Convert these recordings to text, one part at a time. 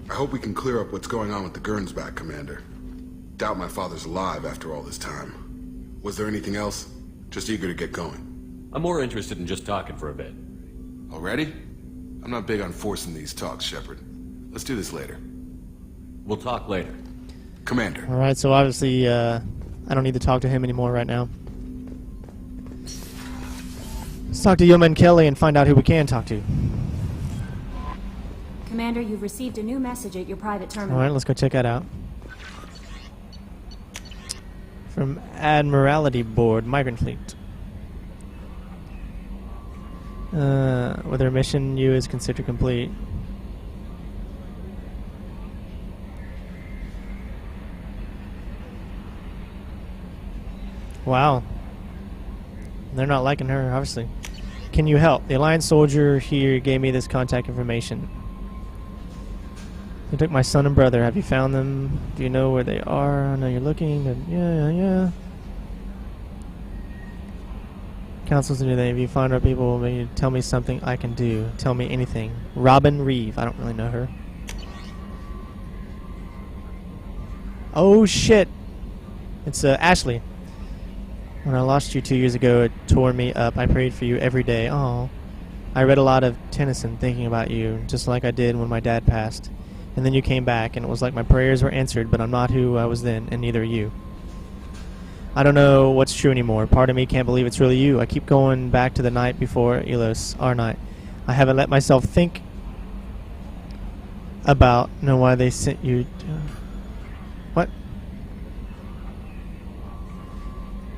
I hope we can clear up what's going on with the Gernsback, Commander. Doubt my father's alive after all this time. Was there anything else? Just eager to get going. I'm more interested in just talking for a bit. Already? I'm not big on forcing these talks, Shepard. Let's do this later. We'll talk later. Commander. Alright, so obviously, I don't need to talk to him anymore right now. Let's talk to Yeoman Kelly and find out who we can talk to. Commander, you've received a new message at your private terminal. Alright, let's go check that out. From Admiralty Board, Migrant Fleet. Whether mission you is considered complete. Wow. They're not liking her, obviously. Can you help? The Alliance soldier here gave me this contact information. They took my son and brother. Have you found them? Do you know where they are? I know you're looking. Yeah. Councils and anything. If you find our people, maybe tell me something I can do. Tell me anything. Robin Reeve. I don't really know her. Oh shit. It's Ashley. When I lost you 2 years ago, it tore me up. I prayed for you every day. Oh. I read a lot of Tennyson thinking about you, just like I did when my dad passed. And then you came back, and it was like my prayers were answered, but I'm not who I was then, and neither are you. I don't know what's true anymore. Part of me can't believe it's really you. I keep going back to the night before Elos, our night. I haven't let myself think about why they sent you. What?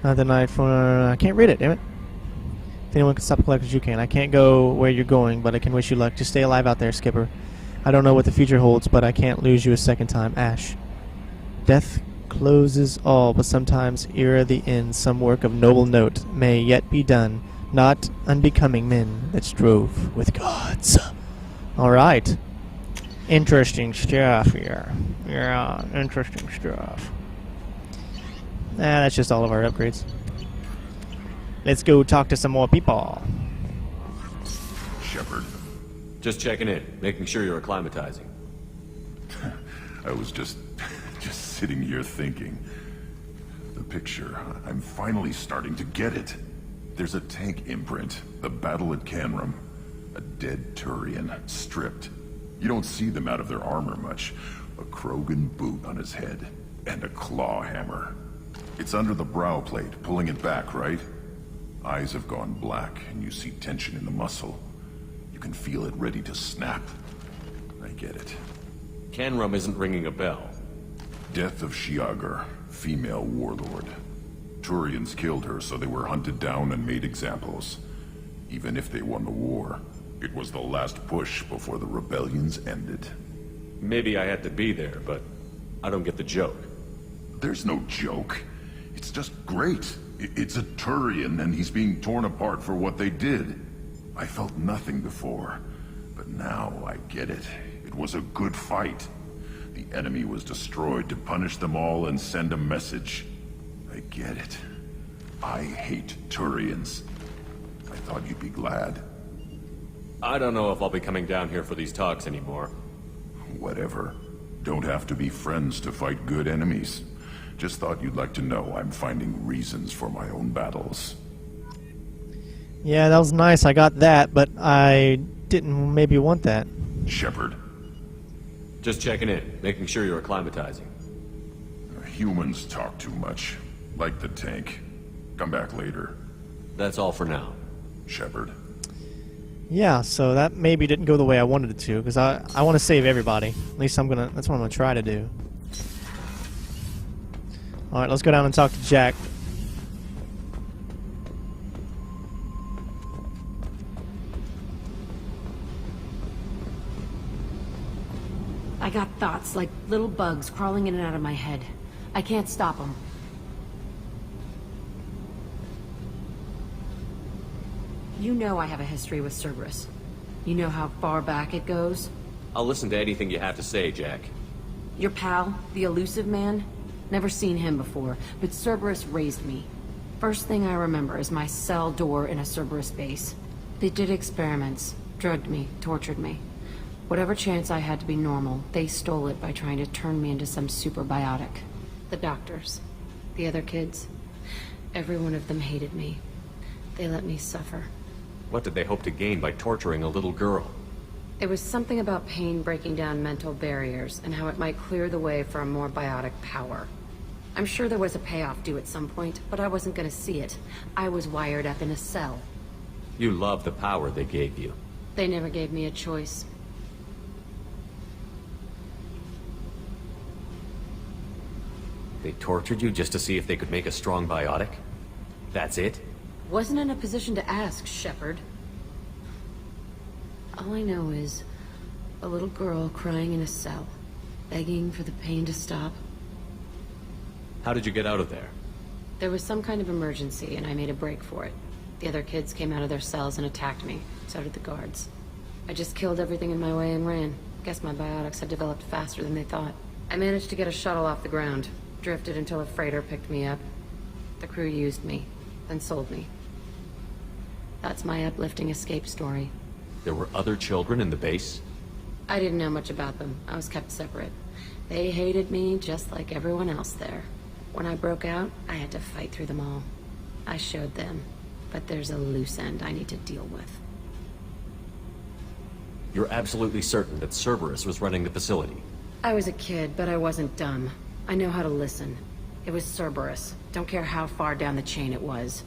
Not the night for. I can't read it, damn it. If anyone can stop the collectors, you can. I can't go where you're going, but I can wish you luck. Just stay alive out there, Skipper. I don't know what the future holds, but I can't lose you a second time. Ash. Death closes all, but sometimes ere the end, some work of noble note may yet be done, not unbecoming men that strove with gods. Alright. Interesting stuff here. Yeah, interesting stuff. That's just all of our upgrades. Let's go talk to some more people. Shepard. Just checking in, making sure you're acclimatizing. I was just sitting here thinking. The picture, I'm finally starting to get it. There's a tank imprint, the battle at Canrum. A dead Turian, stripped. You don't see them out of their armor much. A Krogan boot on his head, and a claw hammer. It's under the brow plate, pulling it back, right? Eyes have gone black, and you see tension in the muscle. You can feel it ready to snap. I get it. Canrum isn't ringing a bell. Death of Shiagar, female warlord. Turians killed her, so they were hunted down and made examples. Even if they won the war, it was the last push before the rebellions ended. Maybe I had to be there, but I don't get the joke. There's no joke. It's just great. It's a Turian, and he's being torn apart for what they did. I felt nothing before, but now I get it. It was a good fight. The enemy was destroyed to punish them all and send a message. I get it. I hate Turians. I thought you'd be glad. I don't know if I'll be coming down here for these talks anymore. Whatever. Don't have to be friends to fight good enemies. Just thought you'd like to know I'm finding reasons for my own battles. Yeah, that was nice. I got that, but I didn't maybe want that. Shepard. Just checking in, making sure you're acclimatizing. Humans talk too much. Like the tank. Come back later. That's all for now. Shepard. Yeah, so that maybe didn't go the way I wanted it to, because I want to save everybody. At least that's what I'm gonna try to do. Alright, let's go down and talk to Jack. I got thoughts like little bugs crawling in and out of my head. I can't stop them. You know I have a history with Cerberus. You know how far back it goes? I'll listen to anything you have to say, Jack. Your pal, the elusive man? Never seen him before, but Cerberus raised me. First thing I remember is my cell door in a Cerberus base. They did experiments, drugged me, tortured me. Whatever chance I had to be normal, they stole it by trying to turn me into some super biotic. The doctors, the other kids, every one of them hated me. They let me suffer. What did they hope to gain by torturing a little girl? It was something about pain breaking down mental barriers and how it might clear the way for a more biotic power. I'm sure there was a payoff due at some point, but I wasn't gonna see it. I was wired up in a cell. You love the power they gave you. They never gave me a choice. They tortured you just to see if they could make a strong biotic? That's it? Wasn't in a position to ask, Shepard. All I know is a little girl crying in a cell, begging for the pain to stop. How did you get out of there? There was some kind of emergency, and I made a break for it. The other kids came out of their cells and attacked me. So did the guards. I just killed everything in my way and ran. Guess my biotics had developed faster than they thought. I managed to get a shuttle off the ground. Drifted until a freighter picked me up. The crew used me, then sold me. That's my uplifting escape story. There were other children in the base? I didn't know much about them. I was kept separate. They hated me just like everyone else there. When I broke out, I had to fight through them all. I showed them, but there's a loose end I need to deal with. You're absolutely certain that Cerberus was running the facility? I was a kid, but I wasn't dumb. I know how to listen. It was Cerberus. Don't care how far down the chain it was.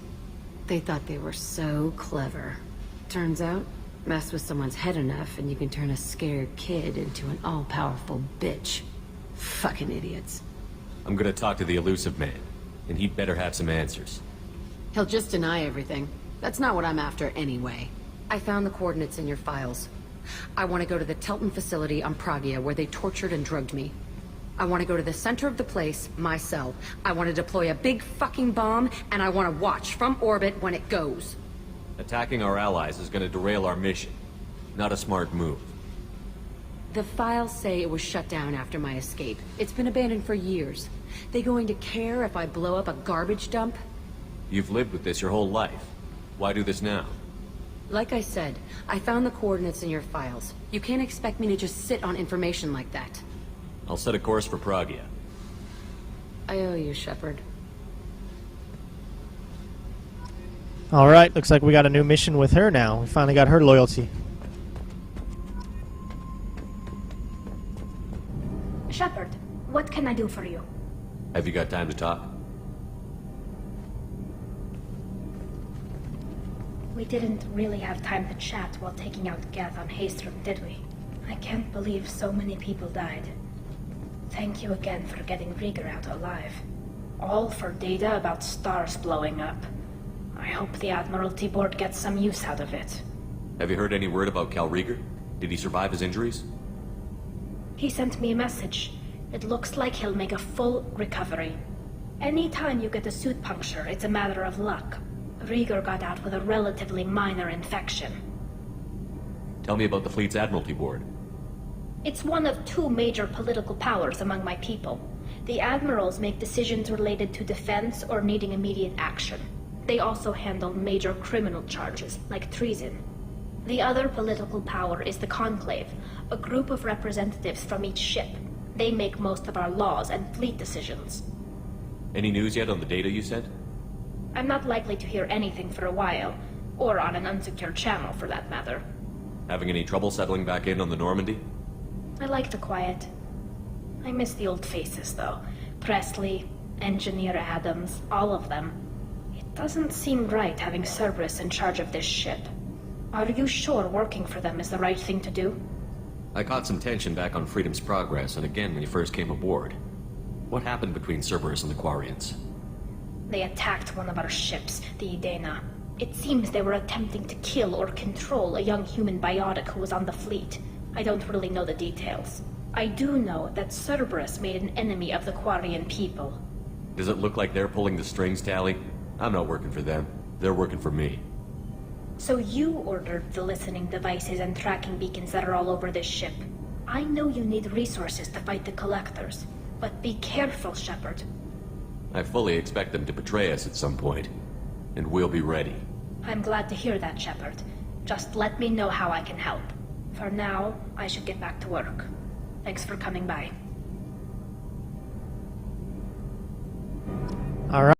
They thought they were so clever. Turns out, mess with someone's head enough and you can turn a scared kid into an all-powerful bitch. Fucking idiots. I'm gonna talk to the Elusive Man, and he'd better have some answers. He'll just deny everything. That's not what I'm after anyway. I found the coordinates in your files. I want to go to the Telton facility on Pragia where they tortured and drugged me. I want to go to the center of the place, my cell. I want to deploy a big fucking bomb, and I want to watch from orbit when it goes. Attacking our allies is gonna derail our mission. Not a smart move. The files say it was shut down after my escape. It's been abandoned for years. They going to care if I blow up a garbage dump? You've lived with this your whole life. Why do this now? Like I said, I found the coordinates in your files. You can't expect me to just sit on information like that. I'll set a course for Pragia. I owe you, Shepard. Alright, looks like we got a new mission with her now. We finally got her loyalty. Shepard, what can I do for you? Have you got time to talk? We didn't really have time to chat while taking out Geth on Haestrom, did we? I can't believe so many people died. Thank you again for getting Rieger out alive. All for data about stars blowing up. I hope the Admiralty Board gets some use out of it. Have you heard any word about Cal Rieger? Did he survive his injuries? He sent me a message. It looks like he'll make a full recovery. Anytime you get a suit puncture, it's a matter of luck. Rieger got out with a relatively minor infection. Tell me about the fleet's Admiralty Board. It's one of two major political powers among my people. The admirals make decisions related to defense or needing immediate action. They also handle major criminal charges, like treason. The other political power is the Conclave, a group of representatives from each ship. They make most of our laws and fleet decisions. Any news yet on the data you sent? I'm not likely to hear anything for a while, or on an unsecured channel for that matter. Having any trouble settling back in on the Normandy? I like the quiet. I miss the old faces, though. Presley, Engineer Adams, all of them. It doesn't seem right having Cerberus in charge of this ship. Are you sure working for them is the right thing to do? I caught some tension back on Freedom's Progress, and again when you first came aboard. What happened between Cerberus and the Quarians? They attacked one of our ships, the Idena. It seems they were attempting to kill or control a young human biotic who was on the fleet. I don't really know the details. I do know that Cerberus made an enemy of the Quarian people. Does it look like they're pulling the strings, Tally? I'm not working for them. They're working for me. So you ordered the listening devices and tracking beacons that are all over this ship. I know you need resources to fight the Collectors, but be careful, Shepard. I fully expect them to betray us at some point, and we'll be ready. I'm glad to hear that, Shepard. Just let me know how I can help. For now, I should get back to work. Thanks for coming by. All right.